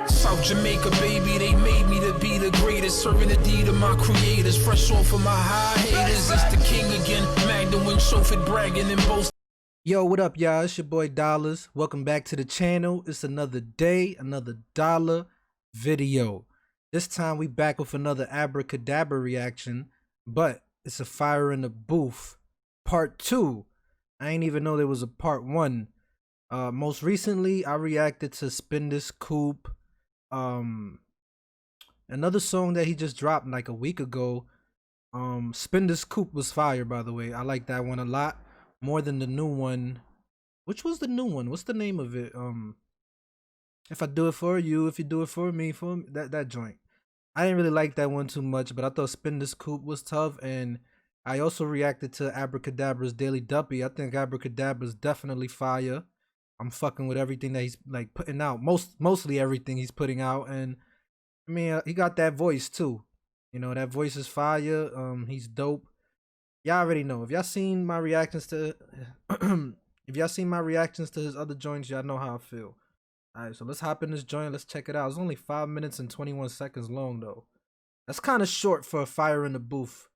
South Jamaica, baby, they made me to be the greatest. Serving the deed of my creators. Fresh off of my high haters. It's the king again. Magdalene, chauffeured, bragging and boasting. Yo, what up, y'all? It's your boy Dollars. Welcome back to the channel. It's another day, another dollar video. This time we back with another Abra Cadabra reaction, but it's a fire in the booth part 2. I ain't even know there was a part 1. Most recently I reacted to Spin This Coupe, another song that he just dropped like a week ago. Spin This Coupe was fire, by the way. I like that one a lot more than the new one. Which was the new one? What's the name of it? If I do it for you, if you do it for me, that joint. I didn't really like that one too much, but I thought Spin This Coupe was tough. And I also reacted to Abra Cadabra's Daily Duppy. I think Abra Cadabra's definitely fire. I'm fucking with everything that he's like putting out, mostly everything he's putting out. And I mean, he got that voice too, you know, that voice is fire. He's dope. Y'all already know. If y'all seen my reactions to if y'all seen my reactions to his other joints, y'all know how I feel. All right, so let's hop in this joint. Let's check it out. It's only 5 minutes and 21 seconds long though. That's kind of short for a fire in the booth.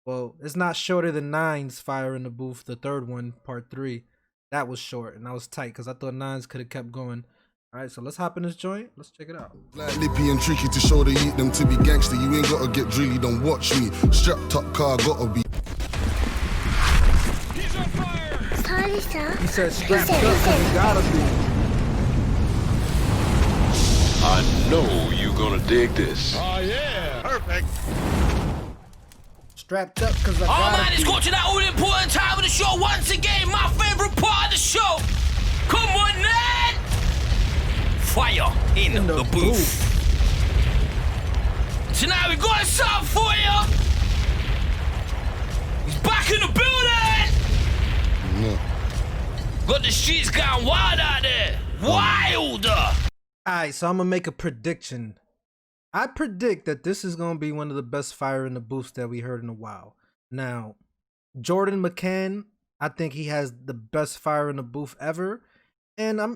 Well, it's not shorter than Nine's Fire in the Booth, the third one, part 3. That was short and that was tight because I thought Nines could have kept going. All right, so let's hop in this joint. Let's check it out. Like lippy and tricky to show they eat them to be gangster. You ain't gotta get drilly, don't watch me. Strapped up car, gotta be. He's on fire! He said strapped up because you gotta be. I know you're gonna dig this. Oh yeah! Perfect! Strapped up because I gotta Oh man, it's be. got to that all important time of the show once again. My favorite part of the show. Come on, Ned! Fire in the booth. Tonight we got something for you. He's back in the building. No. Got the streets going wild out there. Wilder. Alright, so I'm gonna make a prediction. I predict that this is gonna be one of the best fire in the booths that we heard in a while. Now, Jordan McCann, I think he has the best fire in the booth ever. And I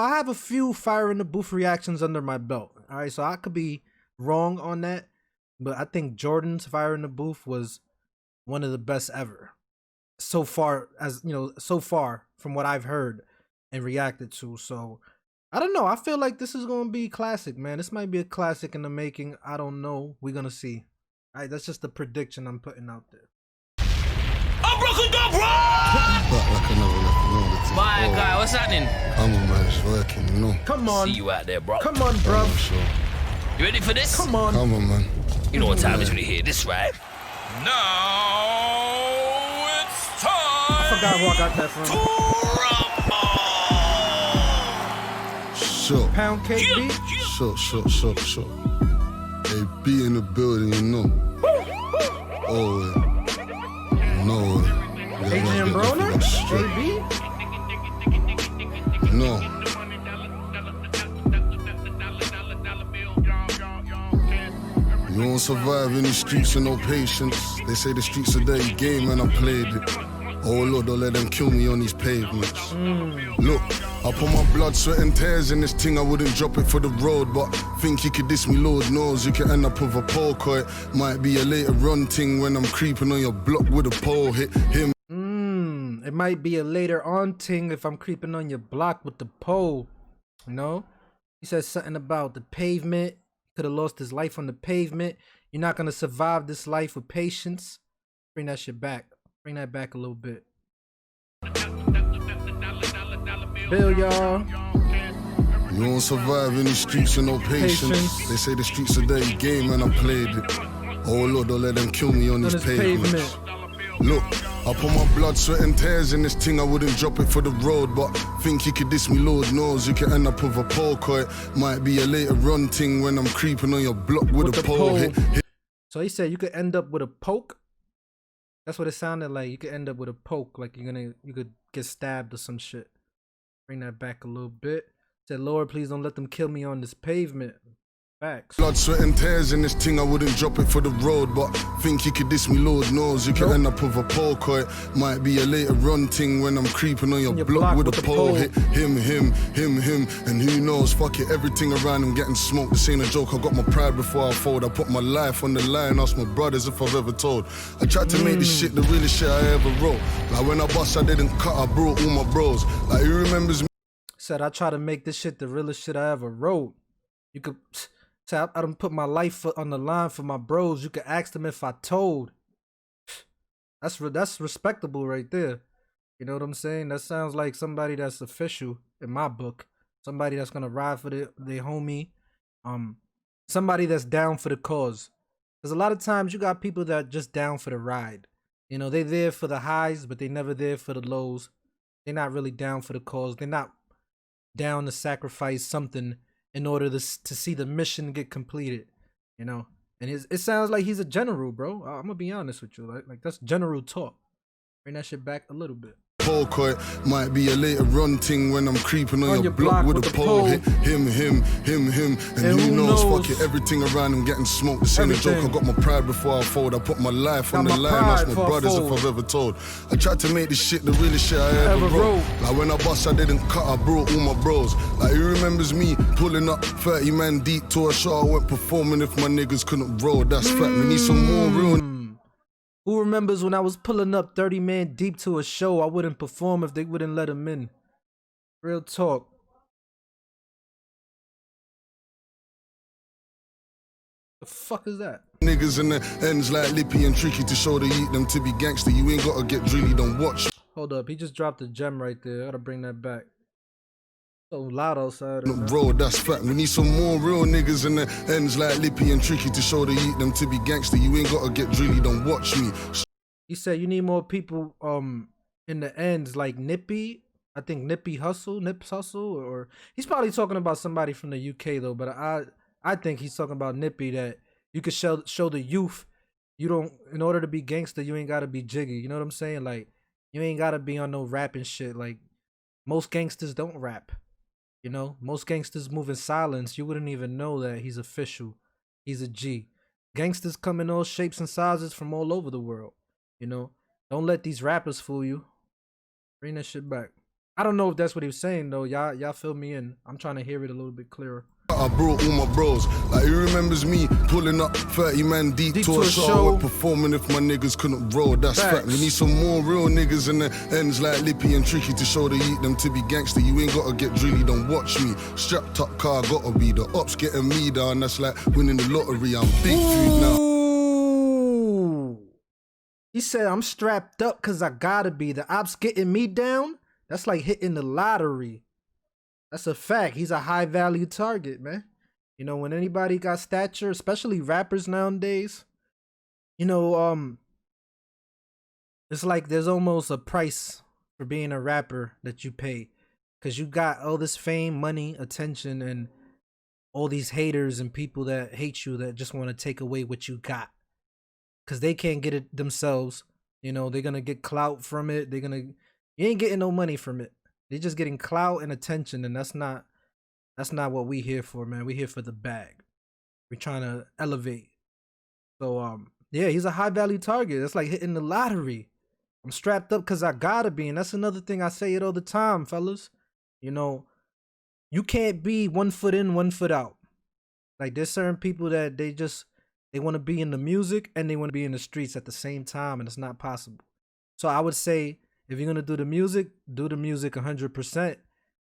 have a few fire in the booth reactions under my belt. Alright, so I could be wrong on that. But I think Jordan's fire in the booth was one of the best ever. So far from what I've heard and reacted to. So I don't know. I feel like this is gonna be classic, man. This might be a classic in the making. I don't know. We're gonna see. All right, that's just the prediction I'm putting out there. Abra Cadabra! Back like another My guy, what's happening? Come on, man, it's working, you know. Come on. See you out there, bro. Come on, bro. Sure. You ready for this? Come on. Come on, man. You know what time it is when you hear this, right? Now it's time! I forgot who I got that from. Sure. Pound cake beat. Sure. They be in the building, you know. Oh, no. Adrian Broner. AB. No. You won't survive in the streets with no patience. They say the streets are dirty game and I played it. Oh Lord, don't let them kill me on these pavements. Look, I put my blood, sweat and tears in this thing. I wouldn't drop it for the road, but think you could diss me, Lord knows. You could end up with a poke, or it might be a later run thing when I'm creeping on your block with a pole. Hit him. It might be a later on thing if I'm creeping on your block with the pole. You know? He said something about the pavement. Could have lost his life on the pavement. You're not gonna survive this life with patience. Bring that shit back. Bring that back a little bit. Bill, y'all. You won't survive in the streets with no patience. They say the streets are dirty game and I played it. Oh Lord, don't let them kill me on these pavements. Look, I put my blood, sweat and tears in this thing. I wouldn't drop it for the road, but think you could diss me, Lord knows. You could end up with a poke, or it might be a later run thing when I'm creeping on your block with a pole. Hit. So he said you could end up with a poke. That's what it sounded like. You could end up with a poke, like you could get stabbed or some shit. Bring that back a little bit. Said, Lord, please don't let them kill me on this pavement. Facts. Blood, sweat and tears in this thing, I wouldn't drop it for the road. But think you could diss me, Lord knows. You could end up with a poke, or it might be a later run thing when I'm creeping on your block with a pole. Hit him. And who knows, fuck it, everything around him getting smoked. This ain't a joke, I got my pride before I fold. I put my life on the line, ask my brothers if I've ever told. I tried to make this shit the realest shit I ever wrote. Like when I bust, I didn't cut, I brought all my bros. Like who remembers me? Said I try to make this shit the realest shit I ever wrote. You could say I done put my life on the line for my bros. You could ask them if I told. That's respectable right there. You know what I'm saying? That sounds like somebody that's official in my book. Somebody that's gonna ride for their homie. Somebody that's down for the cause. Because a lot of times you got people that just down for the ride. You know, they there for the highs, but they never there for the lows. They're not really down for the cause. They're not down to sacrifice something in order to see the mission get completed, you know. And it sounds like he's a general, bro. I'm gonna be honest with you, like that's general talk. Bring that shit back a little bit. It might be a later run thing when I'm creeping on your block with a pole. Hit him. And who knows, fuck it, everything around him getting smoked. This ain't a joke, I got my pride before I fold. I put my life on the line, ask my brothers if I've ever told. I tried to make this shit the realest shit I ever wrote. Like when I bust, I didn't cut, I brought all my bros. Like who remembers me pulling up 30 man deep to a show? I went performing if my niggas couldn't roll. That's fact, we need some more real. Who remembers when I was pulling up 30 man deep to a show? I wouldn't perform if they wouldn't let him in. Real talk. The fuck is that? Niggas in the ends like Lippy and Tricky to show they eat them to be gangster. You ain't gotta get drilly, don't watch. Hold up, he just dropped a gem right there. I gotta bring that back. So loud outside. Bro, that's fact. We need some more real niggas in the ends like Lippy and Tricky to show they eat them to be gangster. You ain't gotta get drilly, don't watch me. He said you need more people in the ends like Nippy. I think Nips Hustle, or he's probably talking about somebody from the UK though. But I think he's talking about Nippy, that you could show the youth. You don't, in order to be gangster, you ain't gotta be jiggy. You know what I'm saying? Like you ain't gotta be on no rapping shit. Like most gangsters don't rap. You know, most gangsters move in silence. You wouldn't even know that he's official. He's a G. Gangsters come in all shapes and sizes from all over the world. You know, don't let these rappers fool you. Bring that shit back. I don't know if that's what he was saying though. Y'all fill me in. I'm trying to hear it a little bit clearer. I brought all my bros. Like who remembers me pulling up 30 man deep to a show? I went performing if my niggas couldn't roll. That's fact. We need some more real niggas in the ends like Lippy and Tricky to show they eat them to be gangster. You ain't gotta get drilly, don't watch me. Strapped up car, gotta be. The ops getting me down. That's like winning the lottery. I'm big food now. He said I'm strapped up cause I gotta be. The ops getting me down. That's like hitting the lottery. That's a fact. He's a high value target, man. You know, when anybody got stature, especially rappers nowadays, you know, it's like there's almost a price for being a rapper that you pay. Cause you got all this fame, money, attention, and all these haters and people that hate you that just want to take away what you got. Cause they can't get it themselves. You know, they're gonna get clout from it. You ain't getting no money from it. They're just getting clout and attention, and that's not what we here for, man. We here for the bag. We're trying to elevate. So yeah, he's a high value target. That's like hitting the lottery. I'm strapped up because I gotta be, and that's another thing I say it all the time, fellas. You know, you can't be 1 foot in, 1 foot out. Like there's certain people that they want to be in the music and they want to be in the streets at the same time, and it's not possible. So I would say, if you're going to do the music 100%.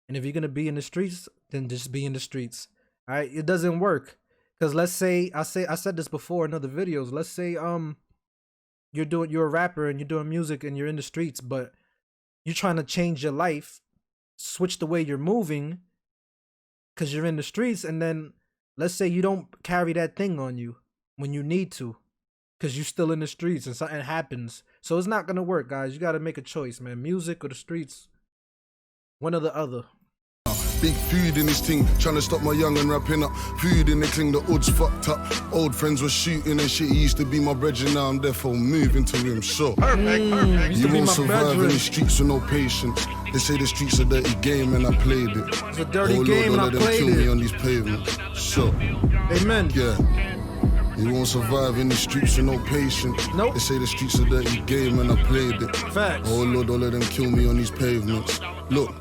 And if you're going to be in the streets, then just be in the streets. All right. It doesn't work. Because let's say, I said this before in other videos. Let's say, you're a rapper and you're doing music and you're in the streets, but you're trying to change your life, switch the way you're moving because you're in the streets. And then let's say you don't carry that thing on you when you need to, because you're still in the streets and something happens. So it's not going to work, guys. You got to make a choice, man. Music or the streets. One or the other. Big food in this thing, trying to stop my young and wrapping up. Food in the thing, the odds fucked up. Old friends were shooting and shit. He used to be my brethren, now I'm therefore moving to him. So, Perfect. You won't survive in the streets with no patience. They say the streets a dirty game and I played it. It's a dirty Lord, game and I don't let them played kill me it. on these pavements. Sure. Amen. Yeah. You won't survive in the streets with no patience. Nope. They say the streets a dirty game and I played it. Facts. Oh Lord, don't let them kill me on these pavements. Look,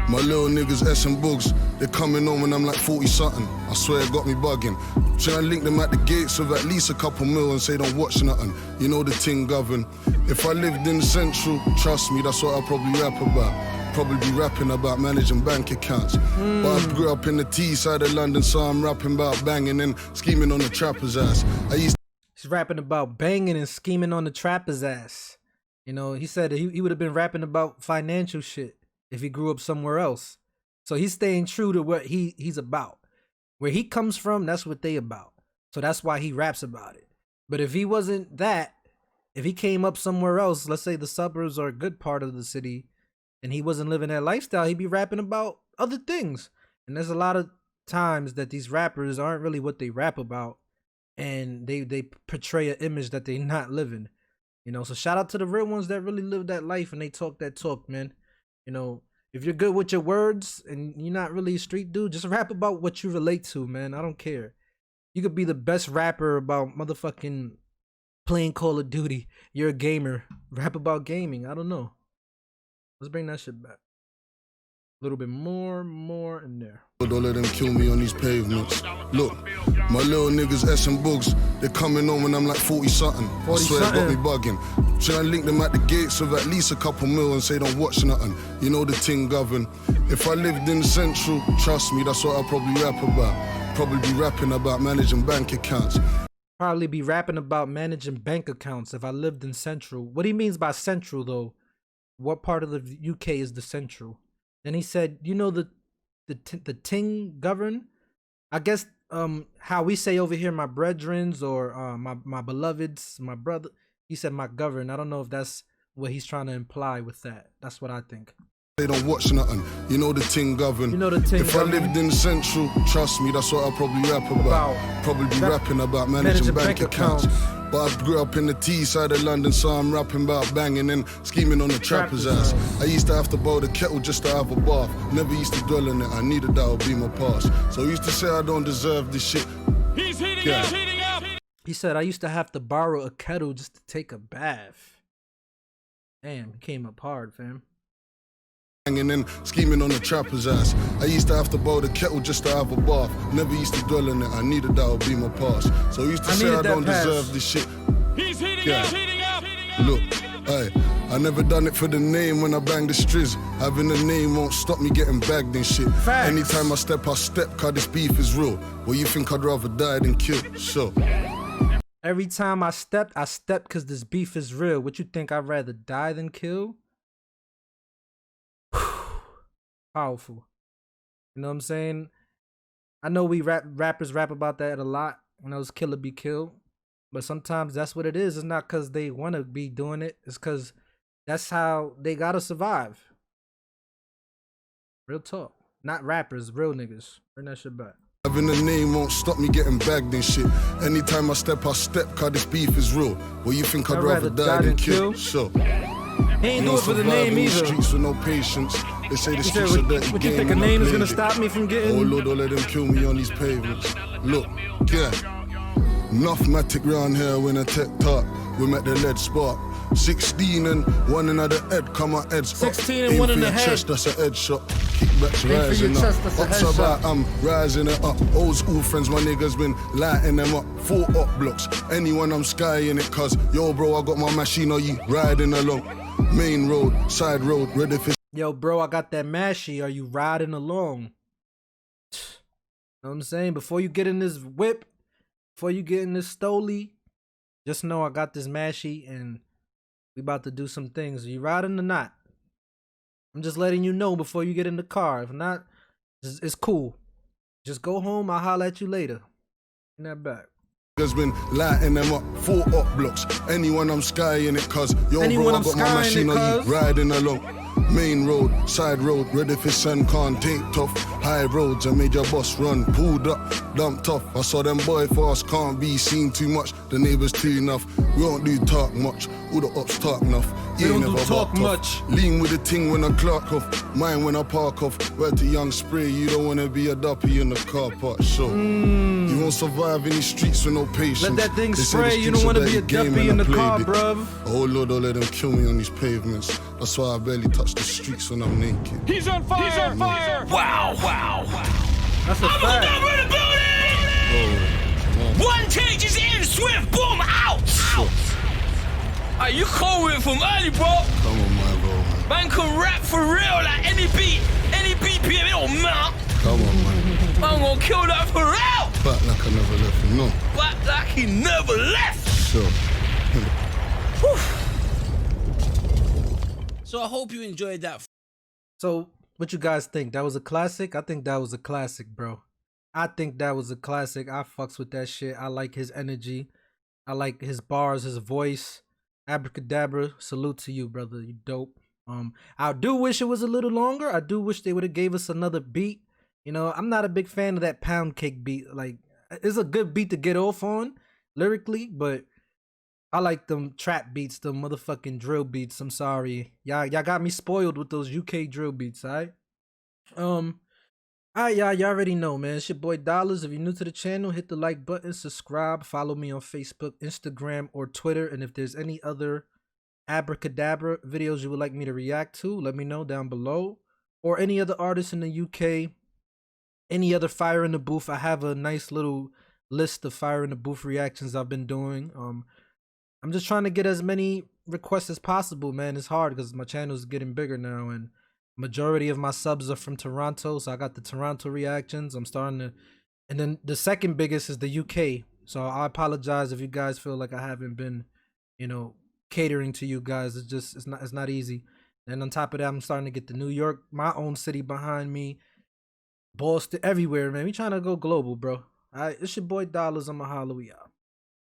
my little niggas S and Boogs, they're coming on when I'm like 40 something. I swear it got me bugging. Should I link them at the gates with at least a couple mil and say don't watch nothing? You know the ting govern. If I lived in Central, trust me, that's what I'll probably rap about. Probably be rapping about managing bank accounts. But I grew up in the T side of London, so I'm rapping about banging and scheming on the trapper's ass. He's rapping about banging and scheming on the trapper's ass. You know, he said he would have been rapping about financial shit if he grew up somewhere else. So he's staying true to what he's about. Where he comes from, that's what they about. So that's why he raps about it. But if he wasn't that, if he came up somewhere else, let's say the suburbs are a good part of the city, and he wasn't living that lifestyle, he'd be rapping about other things. And there's a lot of times that these rappers aren't really what they rap about, and they portray an image that they're not living. You know, so shout out to the real ones that really live that life and they talk that talk, man. You know, if you're good with your words and you're not really a street dude, just rap about what you relate to, man. I don't care. You could be the best rapper about motherfucking playing Call of Duty. You're a gamer. Rap about gaming. I don't know. Let's bring that shit back. A little bit more in there. Don't let them kill me on these pavements. Look, my little niggas S and Boogs, they're coming on when I'm like 40 something. I swear it got me bugging. Should I link them at the gates with at least a couple mil and say don't watch nothing? You know the ting govern. If I lived in Central, trust me, that's what I'll probably rap about. Probably be rapping about managing bank accounts. Probably be rapping about managing bank accounts if I lived in Central. What he means by Central though? What part of the UK is the Central? Then he said, you know the ting govern? I guess how we say over here my brethrens or my beloveds, my brother. He said my govern. I don't know if that's what he's trying to imply with that. That's what I think. They don't watch nothing. You know the ting govern. You know the ting If govern. I lived in Central, trust me, that's what I'll probably rap about. Probably be rapping about managing bank accounts. But I grew up in the T side of London, so I'm rapping about banging and scheming on the trapper's ass. I used to have to boil the kettle just to have a bath. Never used to dwell in it, I needed that would be my past. So I used to say I don't deserve this shit. He's heating up, heating up. He said I used to have to borrow a kettle just to take a bath. Damn, he came up hard, fam. And then scheming on the trapper's ass. I used to have to boil the kettle just to have a bath. Never used to dwell in it, I needed that would be my past. So I used to say I don't deserve this shit. He's heating up, heating up, heating up. Look, hey, I never done it for the name when I banged the striz. Having a name won't stop me getting bagged and shit. Facts. Anytime I step, cause this beef is real. Well, you think I'd rather die than kill? So Every time I step cause this beef is real. What you think, I'd rather die than kill? Powerful. You know what I'm saying? I know we rappers rap about that a lot. You know, it's kill or be killed. But sometimes that's what it is. It's not because they want to be doing it. It's because that's how they got to survive. Real talk. Not rappers, real niggas. Bring that shit back. having a name won't stop me getting bagged and shit. Anytime I step, cause this beef is real. Well, you think I'd rather die than kill? So he ain't do it for the name either. Streets with no patience. They say the He streets said, are dirty what you game think a and I name is played gonna it. stop me from getting? Oh Lord, don't let them kill me on these pavements. Look, yeah. Nuffmatic round here when I tech talk. We met the lead spark. 16 and one another head, come on heads 16 up. and one Aim in for the your head. chest, that's a head shot. Kickbacks Aim for your rising up. chest, that's a Ups headshot. about, I'm rising it up. Old school friends, my niggas been lighting them up. 4 up blocks. Anyone I'm skying it, cause yo bro, I got my machine, are you riding along? Main road, side road, ready for Yo, bro, I got that mashy. Are you riding along? Know what I'm saying? Before you get in this whip, before you get in this stoley, just know I got this mashy and we about to do some things. Are you riding or not? I'm just letting you know before you get in the car. If not, it's cool. Just go home. I'll holler at you later. In that back. Niggas been lighting them up, 4 up blocks. Anyone I'm skying it, cause yo Anyone bro, I I'm got my skying machine, it, are you cuz? riding along? Main road, side road, ready for sun, can't take tough. High roads, I made your boss run, pulled up, dumped off. I saw them boy fast, can't be seen too much. The neighbors too enough, we don't do talk much. All the ops talk enough. They You don't ain't do never talk barked much. off. Lean with the ting when I clock off. Mine when I park off. Word to young spray, you don't wanna be a duppy in the car park. Sure. You won't survive in these streets with no patience. Let that thing They say the spray, you streets don't wanna a be a dirty game duppy and in I the car, played it. bruv. Oh Lord, don't let them kill me on these pavements. That's why I barely touch the streets when I'm naked. He's on fire! He's on fire! Wow, wow. That's a Abra fact. Cadabra in the building! One take is in, swift, boom, out! Are you calling from early, bro? Come on, my bro, man. Man can rap for real, like any beat, any BPM, it don't matter. Come on, man. I'm gonna kill that for real! Back like I never left you, no. But like he never left! Sure. So I hope you enjoyed that. So, what you guys think? That was a classic? I think that was a classic, bro. I think that was a classic. I fucks with that shit. I like his energy. I like his bars, his voice. Abra Cadabra, salute to you, brother. You dope. I do wish it was a little longer. I do wish they would have gave us another beat. You know, I'm not a big fan of that pound cake beat. Like, it's a good beat to get off on lyrically, but I like them trap beats, them motherfucking drill beats. I'm sorry. Y'all got me spoiled with those UK drill beats, alright? Alright, y'all already know, man. It's your boy Dollars. If you're new to the channel, hit the like button, subscribe, follow me on Facebook, Instagram, or Twitter. And if there's any other Abra Cadabra videos you would like me to react to, let me know down below. Or any other artists in the UK, any other Fire in the Booth. I have a nice little list of Fire in the Booth reactions I've been doing. I'm just trying to get as many requests as possible, man. It's hard because my channel is getting bigger now, and majority of my subs are from Toronto, so I got the Toronto reactions. I'm starting to, and then the second biggest is the UK. So I apologize if you guys feel like I haven't been, you know, catering to you guys. It's not easy. And on top of that, I'm starting to get the New York, my own city behind me, Boston, everywhere, man. We trying to go global, bro. All right, it's your boy Dollars. I'ma holla, we out.